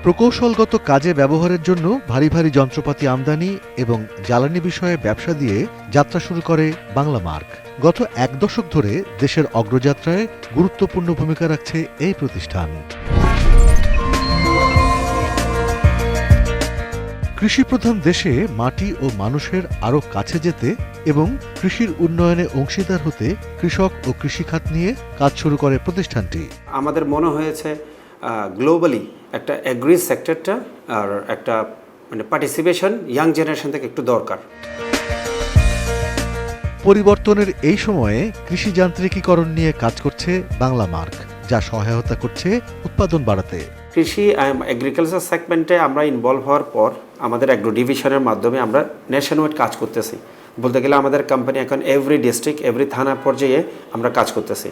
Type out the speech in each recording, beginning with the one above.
প্রকৌশলগত কাজে ব্যবহারের জন্য ভারী ভারী যন্ত্রপাতি আমদানি এবং জ্বালানি বিষয়ে ব্যবসা দিয়ে যাত্রা শুরু করে বাংলা মার্ক। গত এক দশক ধরে দেশের অগ্রযাত্রায় গুরুত্বপূর্ণ ভূমিকা রাখছে এই প্রতিষ্ঠান। কৃষিপ্রধান দেশে মাটি ও মানুষের আরও কাছে যেতে এবং কৃষির উন্নয়নে অংশীদার হতে কৃষক ও কৃষিখাত নিয়ে কাজ শুরু করে প্রতিষ্ঠানটি। আমাদের মনে হয়েছে গ্লোবালি একটা এগ্রি সেক্টরটা আর একটা পার্টিসিপেশন ইয়াং জেনারেশন থেকে একটু দরকার। পরিবর্তনের এই সময়ে কৃষি যান্ত্রিকীকরণ নিয়ে কাজ করছে বাংলা মার্ক, যা সহায়তা করছে উৎপাদন বাড়াতে। কৃষি এগ্রিকালচার সেগমেন্টে আমরা ইনভলভ হওয়ার পর আমাদের অ্যাগ্রো ডিভিশনের মাধ্যমে আমরা ন্যাশনাল কাজ করতেছি। বলতে গেলে আমাদের কোম্পানি এখন এভরি ডিস্ট্রিক্ট এভরি থানা পর্যায়ে আমরা কাজ করতেছি।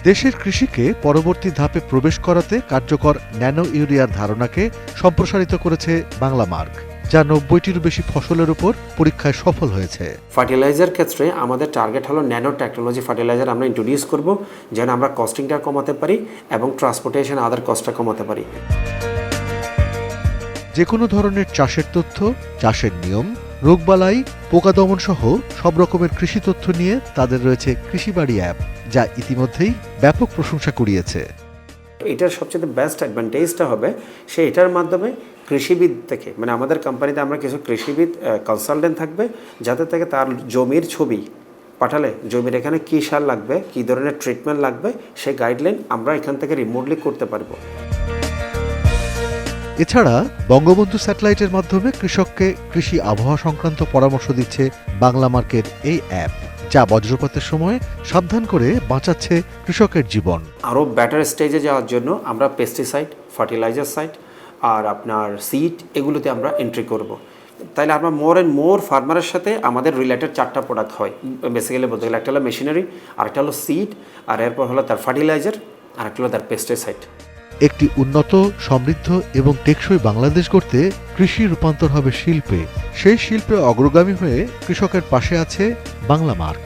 দেশের কৃষিকে পরবর্তী ধাপে প্রবেশ করাতে কার্যকর ন্যানো ইউরিয়ার ধারণাকে সম্প্রসারিত করেছে বাংলা মার্ক, যা ৯০টিরও বেশি ফসলের উপর পরীক্ষায় সফল হয়েছে। ফার্টিলাইজার ক্ষেত্রে আমাদের টার্গেট হলো ন্যানো টেকনোলজি ফার্টিলাইজার আমরা ইন্ট্রোডিউস করব, যেন আমরা কস্টিংটা কমাতে পারি এবং ট্রান্সপোর্টেশন আদার কস্টটা কমাতে পারি। যে কোনো ধরনের চাষের তথ্য, চাষের নিয়ম, রোগবালাই, পোকা দমন সহ সব রকমের কৃষি তথ্য নিয়ে তাদের রয়েছে কৃষিবাড়ি অ্যাপ, যা ইতিমধ্যেই ব্যাপক প্রশংসা কুড়িয়েছে। এটার সবচেয়ে বেস্ট অ্যাডভান্টেজটা হবে এটার মাধ্যমে কৃষিবিদ থেকে আমাদের কোম্পানিতে আমরা কিছু কৃষিবিদ কনসালটেন্ট থাকবে, যাতে থেকে তার জমির ছবি পাঠালে জমির এখানে কী সার লাগবে, কী ধরনের ট্রিটমেন্ট লাগবে, সেই গাইডলাইন আমরা এখান থেকে রিমোটলি করতে পারবো। এছাড়া বঙ্গবন্ধু স্যাটেলাইটের মাধ্যমে কৃষককে কৃষি আবহাওয়া সংক্রান্ত পরামর্শ দিচ্ছে বাংলা মার্কের এই অ্যাপ, যা বজ্রপাতের সময় সাবধান করে বাঁচাচ্ছে কৃষকের জীবন। আরও বেটার স্টেজে যাওয়ার জন্য আমরা পেস্টিসাইড, ফার্টিলাইজার সাইড আর আপনার সিড এগুলোতে আমরা এন্ট্রি করব। তাইলে আমরা মোর অ্যান্ড মোর ফার্মারের সাথে আমাদের রিলেটেড 4টা প্রোডাক্ট হয় বেসিক্যালি বলতে গেলে। একটা হলো মেশিনারি, আরেকটা হলো সিড, আর এরপর হলো তার ফার্টিলাইজার, আর একটা হলো তার পেস্টিসাইড। একটি উন্নত, সমৃদ্ধ এবং টেকসই বাংলাদেশ গড়তে কৃষি রূপান্তর হবে শিল্পে। সেই শিল্পে অগ্রগামী হয়ে কৃষকের পাশে আছে বাংলা মার্ক।